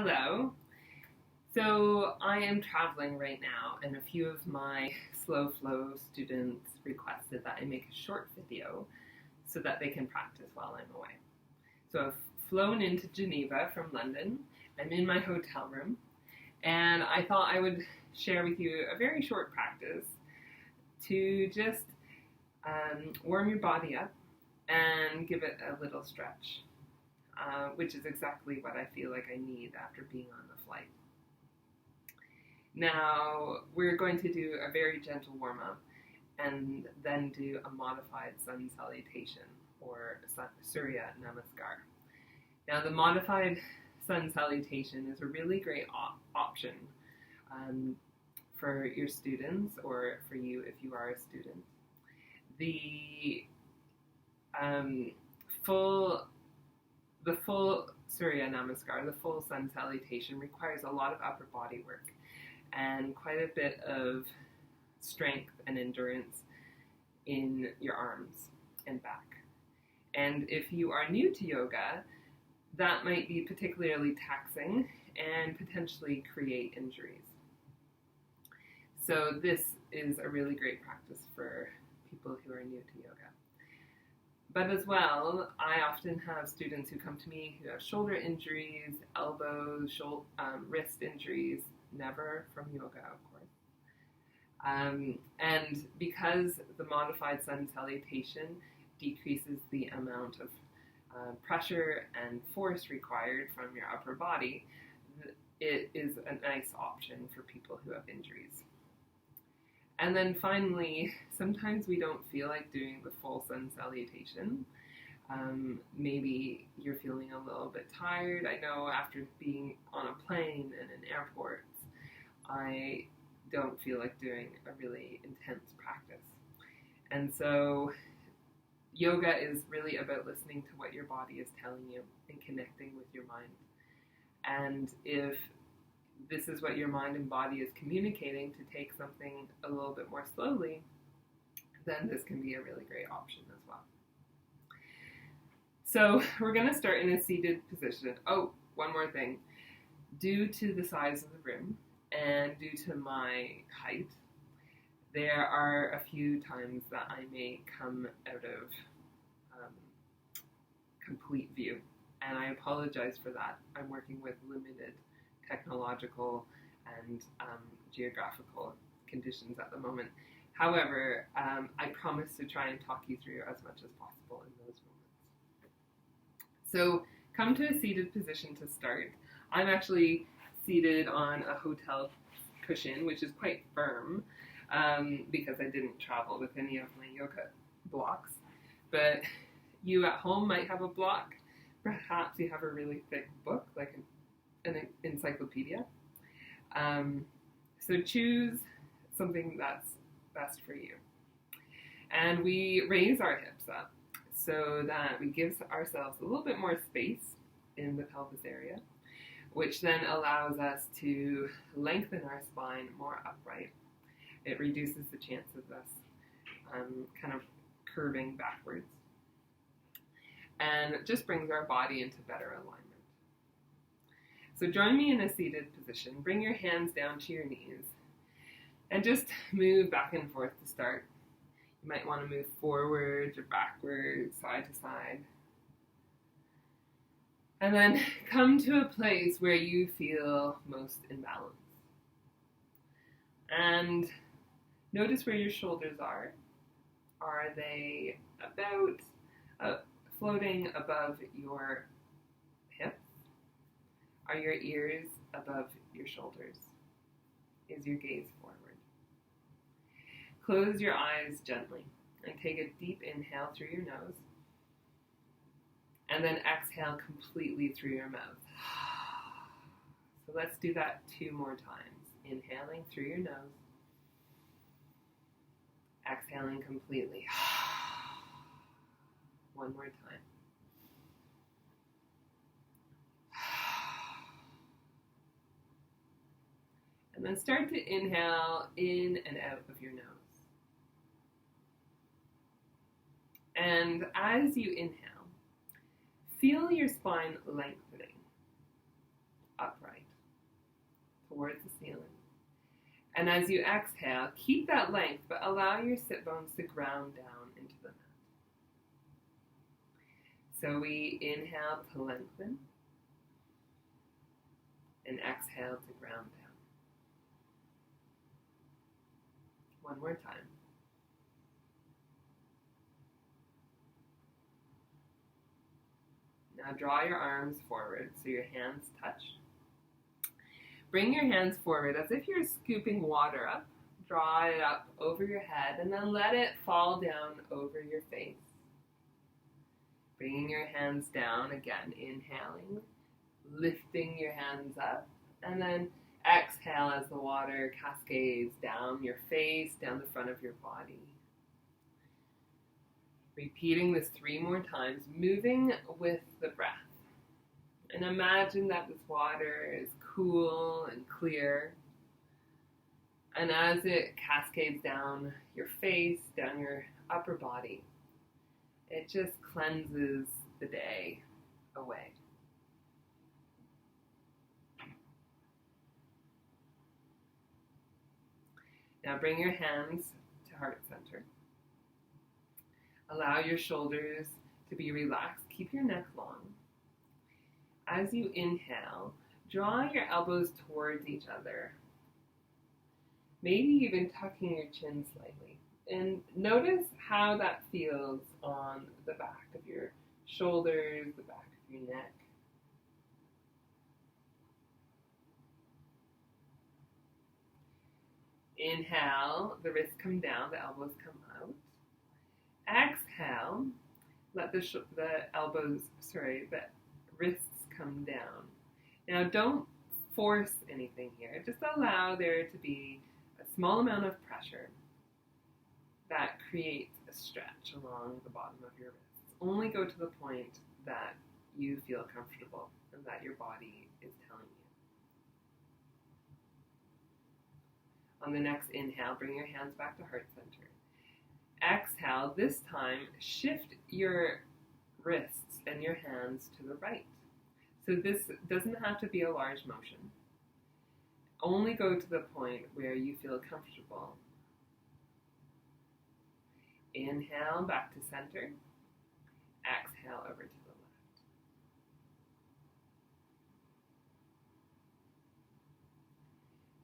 Hello. So I am traveling right now, and a few of my slow flow students requested that I make a short video so that they can practice while I'm away. So I've flown into Geneva from London. I'm in my hotel room, and I thought I would share with you a very short practice to just warm your body up and give it a little stretch. Which is exactly what I feel like I need after being on the flight. Now, we're going to do a very gentle warm-up and then do a modified sun salutation, or Surya Namaskar. Now, the modified sun salutation is a really great option for your students, or for you if you are a student. The full Surya Namaskar, the full sun salutation, requires a lot of upper body work and quite a bit of strength and endurance in your arms and back. And if you are new to yoga, that might be particularly taxing and potentially create injuries. So this is a really great practice for people who are new to yoga. But as well, I often have students who come to me who have shoulder injuries, elbows, wrist injuries, never from yoga, of course. And because the modified sun salutation decreases the amount of pressure and force required from your upper body, it is a nice option for people who have injuries. And then finally, sometimes we don't feel like doing the full sun salutation. Maybe you're feeling a little bit tired. I know after being on a plane and in airports, I don't feel like doing a really intense practice. And so yoga is really about listening to what your body is telling you and connecting with your mind. And if this is what your mind and body is communicating, to take something a little bit more slowly, then this can be a really great option as well. So we're going to start in a seated position. Oh, one more thing. Due to the size of the room and due to my height, there are a few times that I may come out of complete view, and I apologize for that. I'm working with limited technological and geographical conditions at the moment. However, I promise to try and talk you through as much as possible in those moments. So come to a seated position to start. I'm actually seated on a hotel cushion, which is quite firm because I didn't travel with any of my yoga blocks. But you at home might have a block. Perhaps you have a really thick book, like an encyclopedia. So choose something that's best for you. And we raise our hips up so that we give ourselves a little bit more space in the pelvis area, which then allows us to lengthen our spine more upright. It reduces the chance of us kind of curving backwards, and it just brings our body into better alignment. So join me in a seated position. Bring your hands down to your knees and just move back and forth to start. You might want to move forwards or backwards, side to side. And then come to a place where you feel most in balance. And notice where your shoulders are. Are they about floating above your hips? Are your ears above your shoulders? Is your gaze forward? Close your eyes gently and take a deep inhale through your nose, and then exhale completely through your mouth. So let's do that 2 more times. Inhaling through your nose, exhaling completely. One more time. And then start to inhale in and out of your nose. And as you inhale, feel your spine lengthening. upright towards the ceiling. And as you exhale, keep that length, but allow your sit bones to ground down into the mat. So we inhale to lengthen and exhale to ground down. One more time. Now draw your arms forward so your hands touch. Bring your hands forward as if you're scooping water up. Draw it up over your head and then let it fall down over your face. Bringing your hands down again, inhaling, lifting your hands up, and then exhale as the water cascades down your face, down the front of your body. Repeating this 3 more times, moving with the breath. And imagine that this water is cool and clear. And as it cascades down your face, down your upper body, it just cleanses the day away. Now bring your hands to heart center. Allow your shoulders to be relaxed. Keep your neck long. As you inhale, draw your elbows towards each other. Maybe even tucking your chin slightly. And notice how that feels on the back of your shoulders, the back of your neck. Inhale, the wrists come down, the elbows come out. Exhale, let the wrists come down. Now don't force anything here. Just allow there to be a small amount of pressure that creates a stretch along the bottom of your wrists. Only go to the point that you feel comfortable and that your body is telling you. On the next inhale, bring your hands back to heart center. Exhale, this time shift your wrists and your hands to the right. So this doesn't have to be a large motion. Only go to the point where you feel comfortable. Inhale back to center. Exhale over to the left.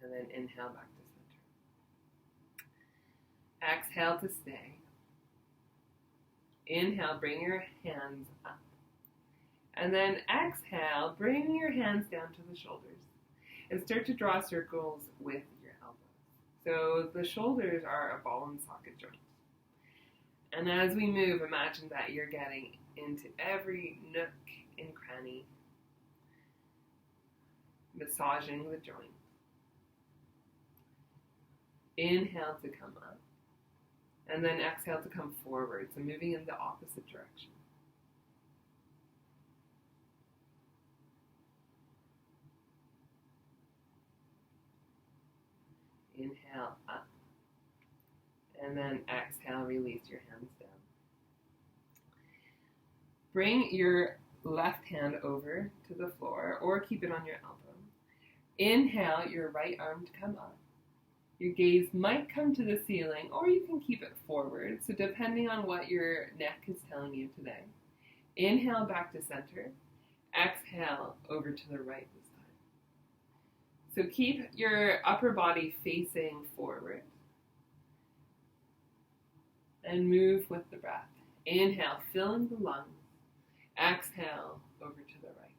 And then inhale back to center. Exhale to stay. Inhale, bring your hands up. And then exhale, bring your hands down to the shoulders. And start to draw circles with your elbows. So the shoulders are a ball and socket joint. And as we move, imagine that you're getting into every nook and cranny, massaging the joint. Inhale to come up. And then exhale to come forward, so moving in the opposite direction. Inhale up. And then exhale, release your hands down. Bring your left hand over to the floor or keep it on your elbow. Inhale your right arm to come up. Your gaze might come to the ceiling or you can keep it forward, so depending on what your neck is telling you today. Inhale back to center. Exhale over to the right this time. So keep your upper body facing forward. And move with the breath. Inhale, filling the lungs. Exhale, over to the right.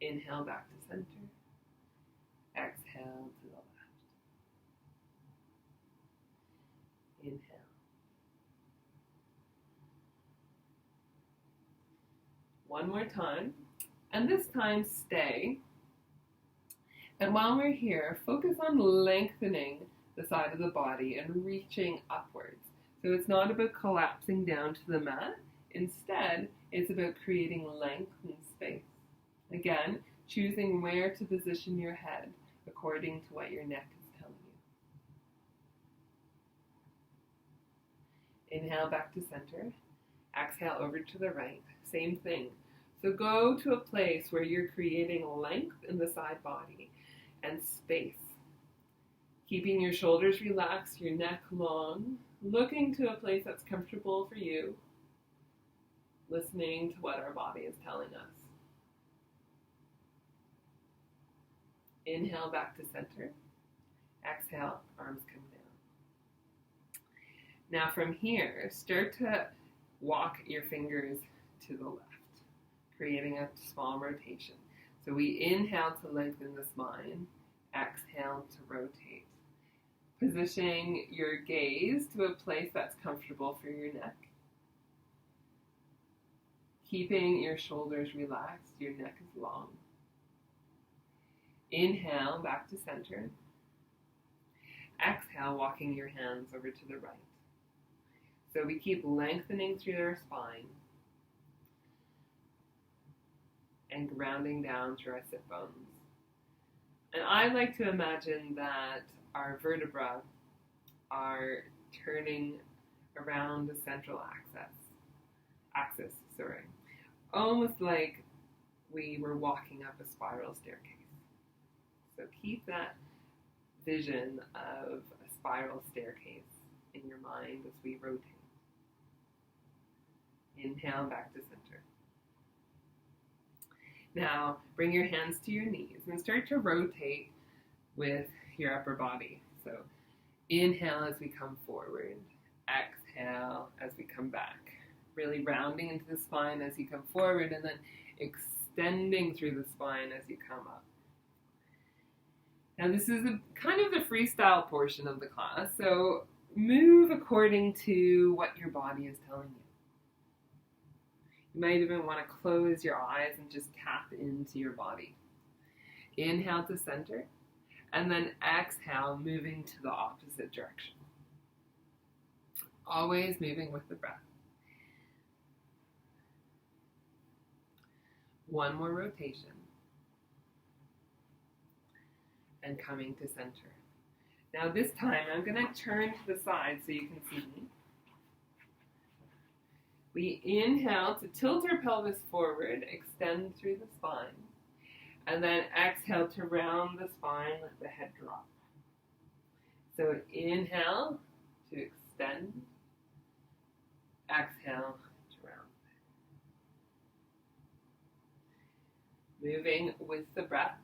Inhale, back to center. Exhale to the left. Inhale. One more time. And this time, stay. And while we're here, focus on lengthening the side of the body and reaching upwards. So it's not about collapsing down to the mat. Instead, it's about creating length and space. Again, choosing where to position your head according to what your neck is telling you. Inhale back to center. Exhale over to the right. Same thing. So go to a place where you're creating length in the side body and space. Keeping your shoulders relaxed, your neck long, looking to a place that's comfortable for you, listening to what our body is telling us. Inhale back to center. Exhale, arms come down. Now from here, start to walk your fingers to the left, creating a small rotation. So we inhale to lengthen the spine, exhale to rotate. Positioning your gaze to a place that's comfortable for your neck. Keeping your shoulders relaxed, your neck is long. Inhale back to center. Exhale, walking your hands over to the right. So we keep lengthening through our spine and grounding down through our sit bones. And I like to imagine that our vertebrae are turning around the central axis, almost like we were walking up a spiral staircase. So keep that vision of a spiral staircase in your mind as we rotate. Inhale back to center. Now bring your hands to your knees and start to rotate with your upper body. So inhale as we come forward, exhale as we come back. Really rounding into the spine as you come forward and then extending through the spine as you come up. Now this is kind of the freestyle portion of the class, so move according to what your body is telling you. You might even want to close your eyes and just tap into your body. Inhale to center, and then exhale, moving to the opposite direction. Always moving with the breath. One more rotation. And coming to center. Now this time I'm going to turn to the side so you can see me. We inhale to tilt our pelvis forward, extend through the spine, and then exhale to round the spine, let the head drop. So inhale to extend, exhale to round. Moving with the breath.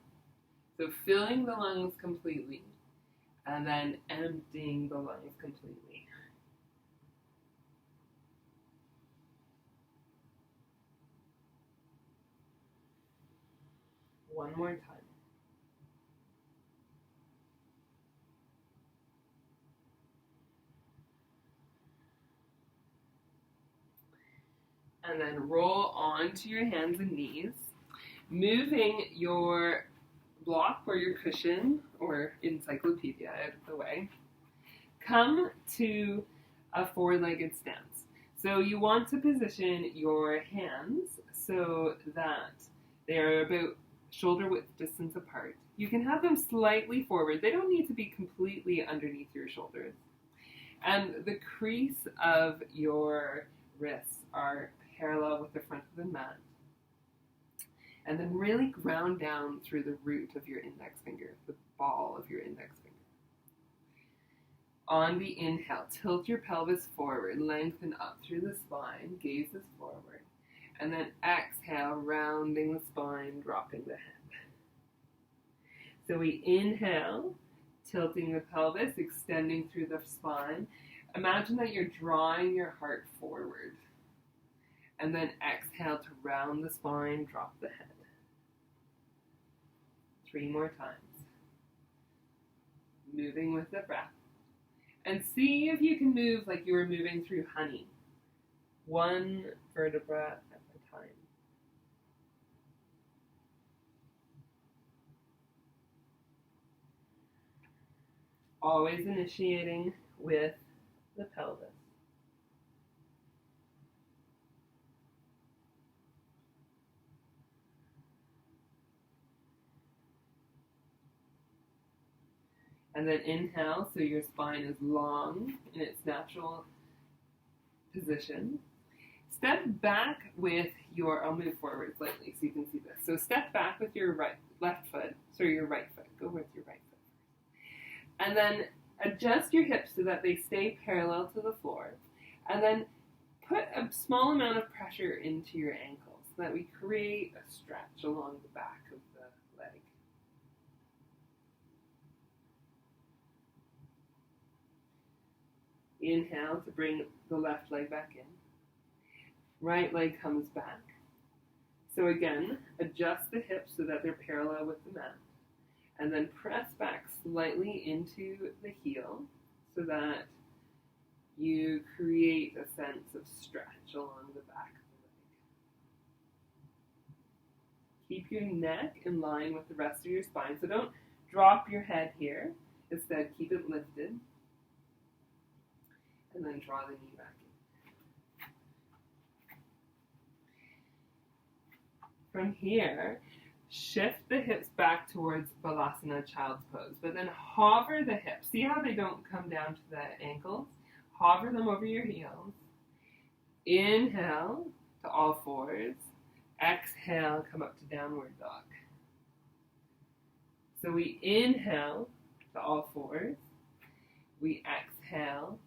So filling the lungs completely, and then emptying the lungs completely. One more time. And then roll onto your hands and knees, moving your block or your cushion or encyclopedia out of the way. Come to a four-legged stance. So you want to position your hands so that they are about shoulder width distance apart. You can have them slightly forward. They don't need to be completely underneath your shoulders. And the crease of your wrists are parallel with the front of the mat. And then really ground down through the root of your index finger, the ball of your index finger. On the inhale, tilt your pelvis forward, lengthen up through the spine, gazes forward. And then exhale, rounding the spine, dropping the head. So we inhale, tilting the pelvis, extending through the spine. Imagine that you're drawing your heart forward. And then exhale to round the spine, drop the head. 3 more times. Moving with the breath. And see if you can move like you were moving through honey. 1 vertebra at a time. Always initiating with the pelvis. And then inhale, so your spine is long in its natural position. step back with your, I'll move forward slightly so you can see this. So step back with your left foot, your right foot. Go with your right foot first. And then adjust your hips so that they stay parallel to the floor. And then put a small amount of pressure into your ankles so that we create a stretch along the back of the leg. Inhale to bring the left leg back in. Right leg comes back. So again, adjust the hips so that they're parallel with the mat. And then press back slightly into the heel so that you create a sense of stretch along the back of the leg. Keep your neck in line with the rest of your spine. So don't drop your head here. Instead, keep it lifted. And then draw the knee back in. From here, shift the hips back towards Balasana, Child's Pose, but then hover the hips. See how they don't come down to the ankles? Hover them over your heels. Inhale to all fours. Exhale, come up to Downward Dog. So we inhale to all fours. We exhale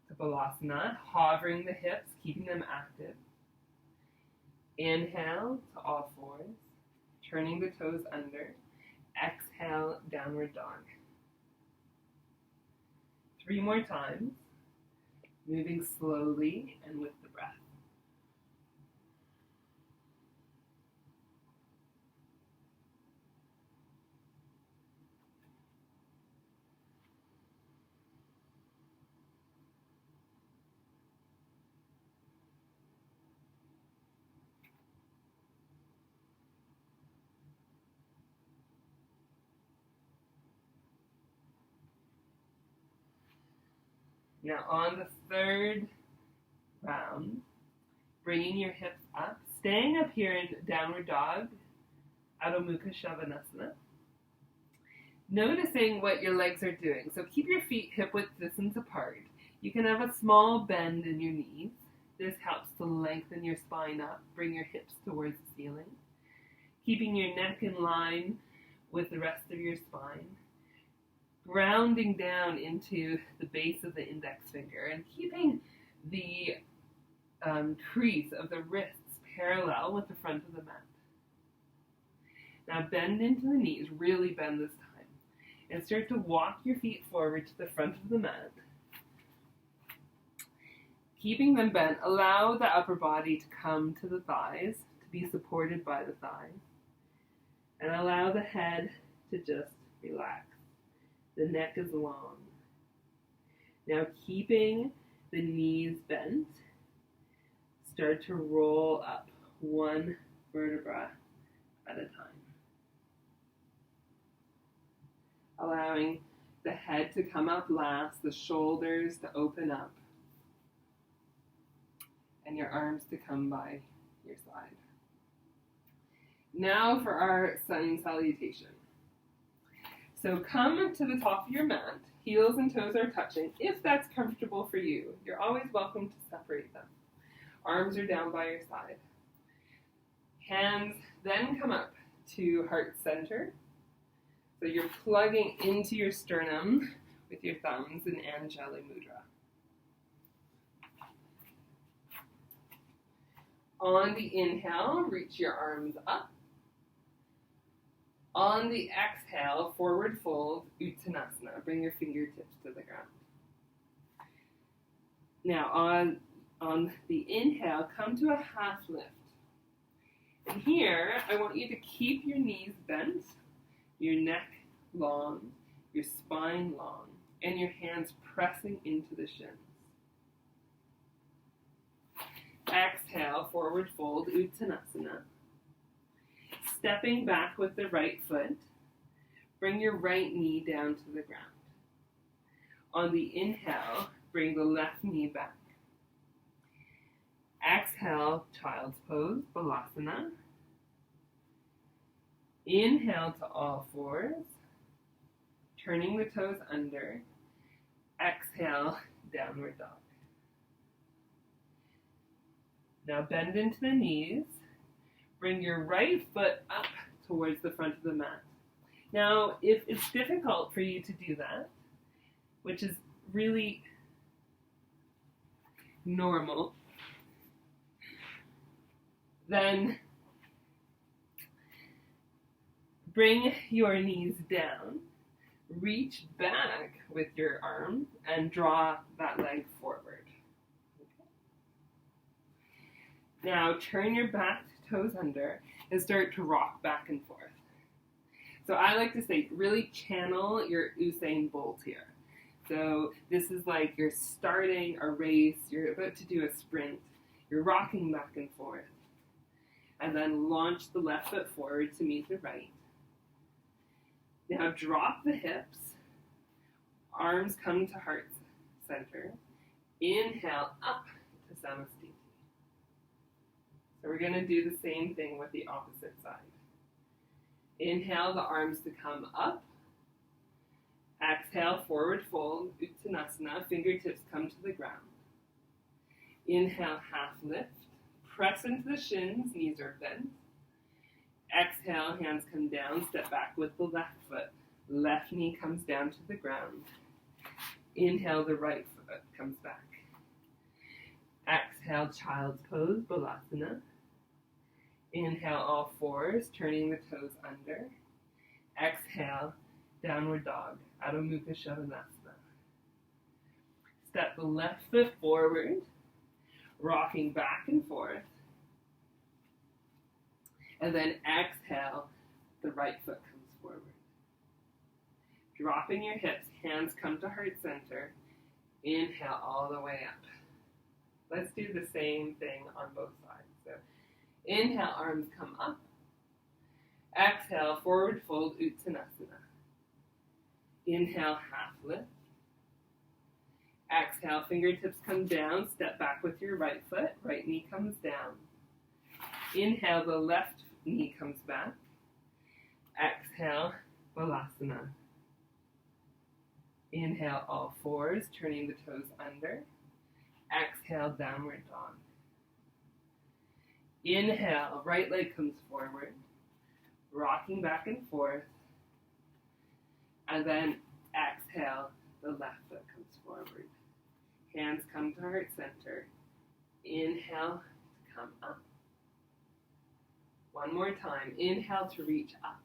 to Balasana, hovering the hips, keeping them active. Inhale to all fours, turning the toes under. Exhale, Downward Dog. 3 more times, moving slowly and with the breath. Now on the third round, bringing your hips up, staying up here in Downward Dog, Adho Mukha Shavasana. Noticing what your legs are doing. So keep your feet hip-width distance apart. You can have a small bend in your knees. This helps to lengthen your spine up, bring your hips towards the ceiling. Keeping your neck in line with the rest of your spine. Grounding down into the base of the index finger and keeping the crease of the wrists parallel with the front of the mat. Now bend into the knees, really bend this time, and start to walk your feet forward to the front of the mat. Keeping them bent, allow the upper body to come to the thighs, to be supported by the thighs, and allow the head to just relax. The neck is long. Now keeping the knees bent, start to roll up one vertebra at a time. Allowing the head to come up last, the shoulders to open up, and your arms to come by your side. Now for our sun salutation. So come to the top of your mat, heels and toes are touching, if that's comfortable for you. You're always welcome to separate them. Arms are down by your side. Hands then come up to heart center. So you're plugging into your sternum with your thumbs in Anjali Mudra. On the inhale, reach your arms up. On the exhale, forward fold, Uttanasana. Bring your fingertips to the ground. Now on the inhale, come to a half lift. And here, I want you to keep your knees bent, your neck long, your spine long, and your hands pressing into the shins. Exhale, forward fold, Uttanasana. Stepping back with the right foot, bring your right knee down to the ground. On the inhale, bring the left knee back. Exhale, Child's Pose, Balasana. Inhale to all fours, turning the toes under. Exhale, Downward Dog. Now bend into the knees. Bring your right foot up towards the front of the mat. Now, if it's difficult for you to do that, which is really normal, then bring your knees down, reach back with your arm, and draw that leg forward. Okay. Now turn your back toes under and start to rock back and forth. So I like to say, really channel your Usain Bolt here. So this is like you're starting a race, you're about to do a sprint, you're rocking back and forth. And then launch the left foot forward to meet the right. Now drop the hips, arms come to heart center. Inhale up to Salutation. So we're going to do the same thing with the opposite side. Inhale the arms to come up. Exhale, forward fold, Uttanasana, fingertips come to the ground. Inhale, half lift. Press into the shins, knees are bent. Exhale, hands come down, step back with the left foot. Left knee comes down to the ground. Inhale, the right foot comes back. Exhale, child's pose, Balasana. Inhale, all fours, turning the toes under. Exhale, downward dog, Adho Mukha Shavasana. Step the left foot forward, rocking back and forth. And then exhale, the right foot comes forward. Dropping your hips, hands come to heart center. Inhale all the way up. Let's do the same thing on both sides. So inhale, arms come up. Exhale, forward fold, Uttanasana. Inhale, half lift. Exhale, fingertips come down, step back with your right foot, right knee comes down. Inhale, the left knee comes back. Exhale, Balasana. Inhale, all fours, turning the toes under. Exhale, downward dog. Inhale, right leg comes forward, rocking back and forth. And then exhale, the left foot comes forward. Hands come to heart center. Inhale to come up. One more time. Inhale to reach up.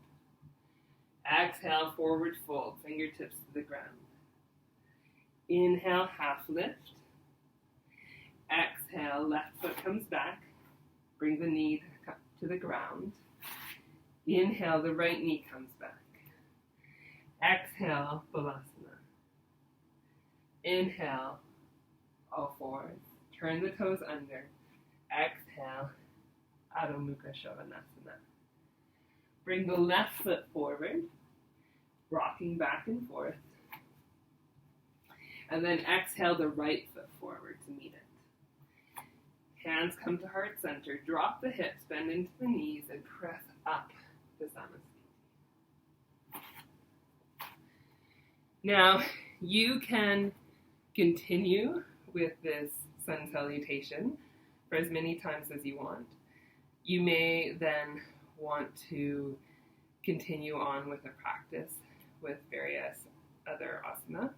Exhale, forward fold, fingertips to the ground. Inhale, half lift. Exhale, left foot comes back. Bring the knee to the ground. Inhale, the right knee comes back. Exhale, Balasana. Inhale, all fours. Turn the toes under. Exhale, Adho Mukha Shavasana. Bring the left foot forward, rocking back and forth. And then exhale the right foot forward to meet it. Hands come to heart center. Drop the hips, bend into the knees, and press up to Salutation. Now, you can continue with this sun salutation for as many times as you want. You may then want to continue on with a practice with various other asana.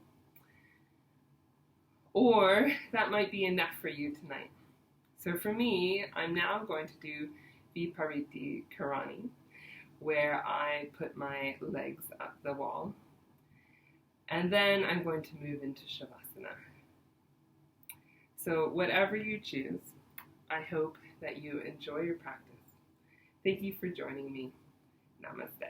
Or that might be enough for you tonight. So for me, I'm now going to do Vipariti Karani, where I put my legs up the wall. And then I'm going to move into Shavasana. So whatever you choose, I hope that you enjoy your practice. Thank you for joining me. Namaste.